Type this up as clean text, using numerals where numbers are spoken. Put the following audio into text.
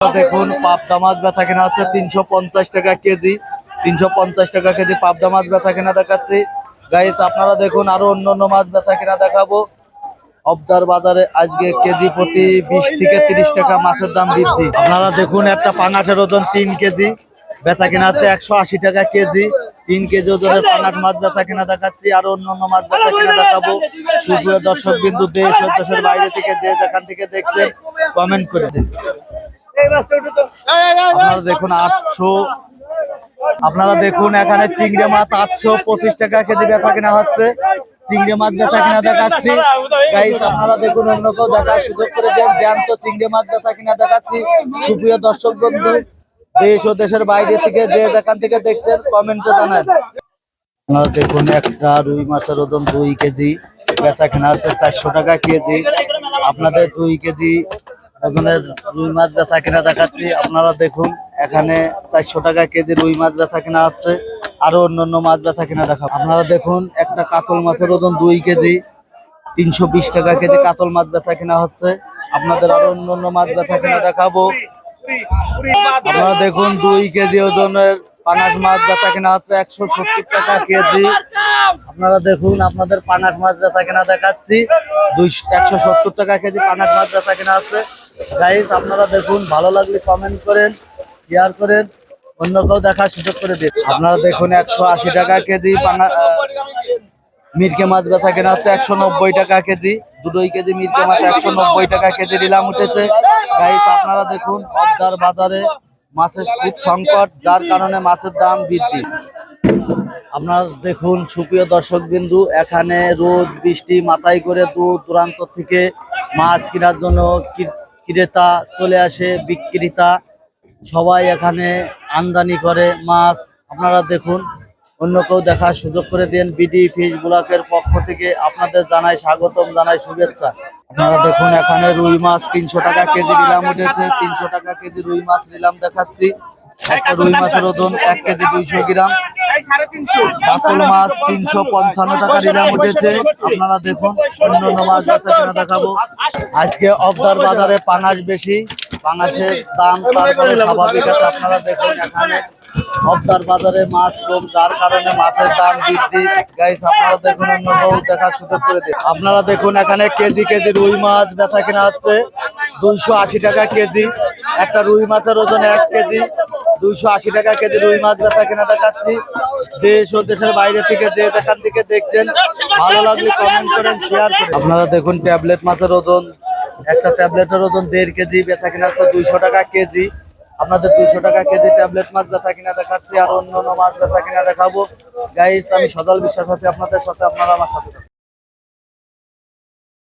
দেখুন পাবদা মাছ বেচা কেনা হচ্ছে 350 টাকা কেজি। 350 টাকা কেজি পাবদা মাছ বেচা কেনা দেখাচ্ছি গাইস। আপনারা দেখুন আরো অন্য মাছ বেচা কেনা দেখাবো। অবদার বাজারে আজকে কেজি প্রতি 20 থেকে 30 টাকা মাছের দাম বৃদ্ধি। আপনারা দেখুন একটা পাঙাশের ওজন 3 কেজি বেচা কেনা হচ্ছে 180 টাকা কেজি। 3 কেজি ওজনের পাঙাশ মাছ বেচা কেনা দেখাচ্ছি, আরো অন্য মাছ বেচা কেনা দেখাবো। সুপ্রিয় দর্শক বিন্দু, দেশ ও দেশের বাইরে থেকে যে যেখান থেকে দেখছেন কমেন্ট করে দিন। আপনারা দেখুন 800, আপনারা দেখুন এখানে চিংড়ি মাছ 825 টাকা কেজি বেচা কেনা হচ্ছে। চিংড়ি মাছ বেচা কিনা দেখাচ্ছি গাইস। আপনারা দেখুন অন্য কেউ দেখার সুযোগ করে দেন। জ্যান্ত চিংড়ি মাছ বেচা কিনা দেখাচ্ছি। সুপ্রিয় দর্শক বন্ধু, দেশ ও দেশের বাইরে থেকে যে যেখান থেকে দেখছেন কমেন্টে জানান। আপনারা দেখুন একটা রুই মাছের ওজন 2 কেজি বেচা কিনা হচ্ছে 400 টাকা কেজি। আপনাদের 2 কেজি ওজনের রুই মাছ বেচা কিনা দেখাচ্ছি। আপনারা দেখুন এখানে 400 টাকা কেজি রুই মাছ বেচা কিনা হচ্ছে, আরো অন্য মাছ বেচা কিনা দেখাবো। আপনারা দেখুন একটা কাতল মাছের ওজন 2 কেজি 320 টাকা কেজি কাতল মাছ বেচা কিনা হচ্ছে। আপনাদের আরো অন্য মাছ বেচা কিনা দেখাবো। আপনারা দেখুন 2 কেজি ওজনের পাঙাশ মাছ বেচা কিনা হচ্ছে 170 টাকা কেজি। আপনারা দেখুন আপনাদের পাঙাশ মাছ বেচা কিনা দেখাচ্ছি 170 টাকা কেজি পাঙাশ মাছ বেচা কিনা হচ্ছে গাইস। আপনারা দেখুন ভালো লাগলে কমেন্ট করেন, শেয়ার করেন, অন্য কেউ দেখার সুযোগ করে দিন। আপনারা দেখুন 180 টাকা কেজি মিরকে মাছ বেচা কেনা হচ্ছে 190 টাকা কেজি। 2 কেজি মিরকে মাছ 190 টাকা কেজি নিলাম উঠেছে গাইস। আপনারা দেখুন অবদার বাজারে মাছের খুব সংকট, যার কারণে মাছের দাম বৃদ্ধি। আপনারা দেখুন সুপ্রিয় দর্শক বিন্দু, এখানে রোদ বৃষ্টি মাথায় করে দূর দূরান্ত থেকে মাছ কেনার জন্য ক্রেতা চলে আসে, বিক্রেতা সবাই এখানে আমদানি করে মাছ। আপনারা দেখুন অন্য কেউ দেখার সুযোগ করে দেন। বিডি ফিশ ব্লকের পক্ষ থেকে আপনাদের জানাই স্বাগতম, জানাই শুভেচ্ছা। আপনারা দেখুন এখানে রুই মাছ 300 টাকা কেজি নিলাম উঠেছে। 300 টাকা কেজি রুই মাছ নিলাম দেখাচ্ছি। একটা রুই মাছের ওজন 1 কেজি 200 গ্রাম। কাতল মাছ 355 টাকা নিলাম উঠেছে। আপনারা দেখুন অন্য মাছ বেচা কিনা দেখাবো। আজকে অবদার বাজারে পাঙাশ বেশি, পাঙাশের দাম তারপরে স্বাভাবিক আছে। আপনারা দেখুন এখানে অবদার বাজারে মাছ কম, যার কারণে মাছের দাম বৃদ্ধি গাইস। আপনারা দেখুন অন্য কেউ দেখার সুযোগ করে দিন। আপনারা দেখুন এখানে কেজি কেজি রুই মাছ বেচা কিনা হচ্ছে 280 টাকা কেজি। একটা রুই মাছের ওজন 1 কেজি 280 টাকা কেজি রুই মাছ বেচা কিনা দেখাচ্ছি। দেশ ও দেশের বাইরে থেকে যে যেখান থেকে দেখছেন ভালো লাগলে কমেন্ট করেন, শেয়ার করেন। আপনারা দেখুন ট্যাবলেট মাছের ওজন, একটা ট্যাবলেটের ওজন 1.5 কেজি বেচা কিনা হচ্ছে 200 টাকা কেজি। আপনাদের 200 টাকা কেজি ট্যাবলেট মাছ বেচা কিনা দেখাচ্ছি, আর অন্য মাছ বেচা কিনা দেখাবো গাইস। আমি সজল বিশ্বাস আছি আপনাদের সাথে, আপনারা আমার সাথে।